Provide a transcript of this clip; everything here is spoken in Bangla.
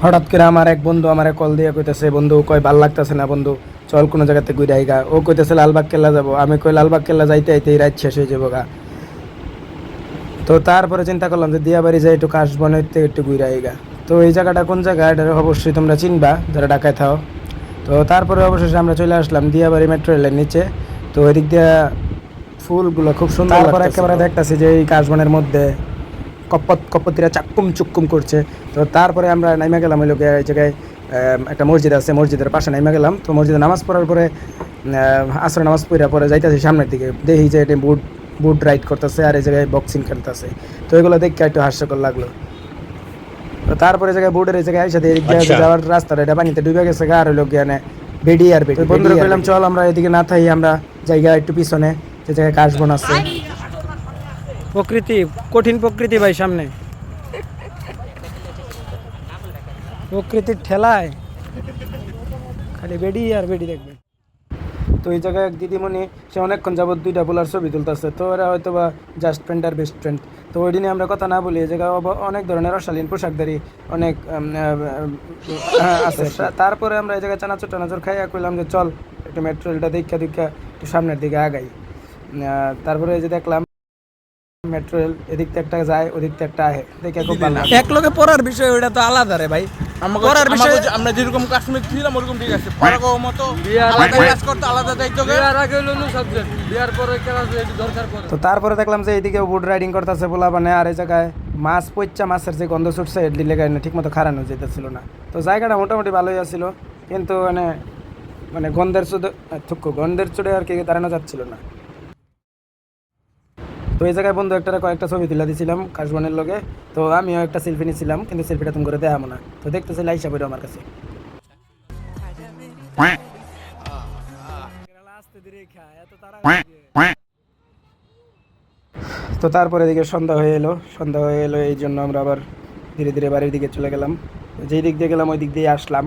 হঠাৎ করে আমার এক বন্ধু আমার কল দিয়ে কইতেছে, বন্ধু কই ভাল লাগতেছে না বন্ধু, চল কোনো জায়গাতে ঘুরে আইগা। ও কইতেছে লালবাগ কেল্লা যাবো। আমি কই লালবাগ কেল্লা যাইতে আইতে রাত শেষ হয়ে যাবো গা। তো তারপরে চিন্তা করলাম যে দিয়াবাড়ি যাই একটু কাশবনের থেকে একটু ঘুরে আইগা। তো এই জায়গাটা কোন জায়গা এটা অবশ্যই তোমরা চিনবা যারা ঢাকায় থাও। তো তারপরে অবশেষে আমরা চলে আসলাম দিয়াবাড়ি মেট্রো রেলের নিচে। তো ওই দিক দিয়ে ফুলগুলো খুব সুন্দর। তারপরে একেবারে দেখতেছি যে এই কাশবনের মধ্যে কপতিরা চাক্কুম চুক্কুম করছে। তো তারপরে আমরা নাইমা গেলাম ওই লোক এই জায়গায় একটা মসজিদ আছে, মসজিদের পাশে নাইমা গেলাম। তো মসজিদে নামাজ পড়ার পরে আসর নামাজ পড়ে যাইতেছি সামনের দিকে, দেখি যে এটা বুট বুট রাইড করতেছে আর এই জায়গায় বক্সিং খেলতেছে। তো এগুলো দেখে একটু হাস্যকর লাগলো। তো তারপরে জায়গায় বুটের এই জায়গায় এসে যাওয়ার রাস্তাটা এটা পানিতে ডুবে গেছে আর হইলো গিয়ে বেডি আর বেডি। বন্ধুরা কইলাম চল আমরা এদিকে না থাই, আমরা জায়গা একটু পিছনে যে জায়গায় কাশবন আছে। প্রকৃতি, কঠিন প্রকৃতি ভাই, সামনে প্রকৃতির ঠেলায় খালি বেডি আর বেডি দেখবে। তো এই জায়গায় এক দিদিমণি, সে অনেকক্ষণ যাবত দুইটা বোলার ছবি তুলতেছে। তো ওরা হয়তো বা জাস্ট ফ্রেন্ড আর বেস্ট ফ্রেন্ড। তো ওই দিনে আমরা কথা না বলি, এই জায়গায় অনেক ধরনের অশালীন পোশাকধারী অনেক আছে। তারপরে আমরা এই জায়গায় চানাচুর টানাচুর খাইয়া কইলাম যে চল একটু মেট্রো রেলটা দেখা একটু সামনের দিকে আগাই। তারপরে এই যে দেখলাম মেট্রো রেল এদিক থেকে একটা যায় ওদিক থেকে একটা আহে, দেখে খুব ভালো। এক লোকে পড়ার বিষয় ওটা তো আলাদা রে ভাই। পড়ার বিষয় আমরা যেরকম কাশ্মীর ছিলাম ওরকম ঠিক আছে, পড়াগো মতো আলাদা কাজ করতে আলাদা দায়িত্ব। বিয়ার আগে হলো সাবজেক্ট, বিয়ার পরে ক্লাস দরকার পড়ে। তো তারপরে দেখলাম যে এইদিকে বুট রাইডিং করতেছে পোলা, মানে আর এই জায়গায় মাছ পইচ্চা মাছের যে গন্ধ ছুটছে এডলি লেগে ঠিক মতো খারানো যেতেছিল না। তো জায়গাটা মোটামুটি ভালোই আছিল, কিন্তু মানে গন্ধের চুড়ে আর কি দাঁড়ানো যাচ্ছিল না। তো এই জায়গায় বন্ধু কয়েকটা ছবি তুলে দিয়েছিলাম কাশবনের লগে। তো আমিও একটা সেলফি নিয়েছিলাম, কিন্তু সেলফিটা তুমি করে দেখাবো না। তো দেখতেছি লাইসা পড়ো আমার কাছে। তো তারপরে এদিকে সন্ধ্যা হয়ে এলো, এই জন্য আমরা আবার ধীরে ধীরে বাড়ির দিকে চলে গেলাম। যেই দিক দিয়ে গেলাম ওই দিক দিয়ে আসলাম।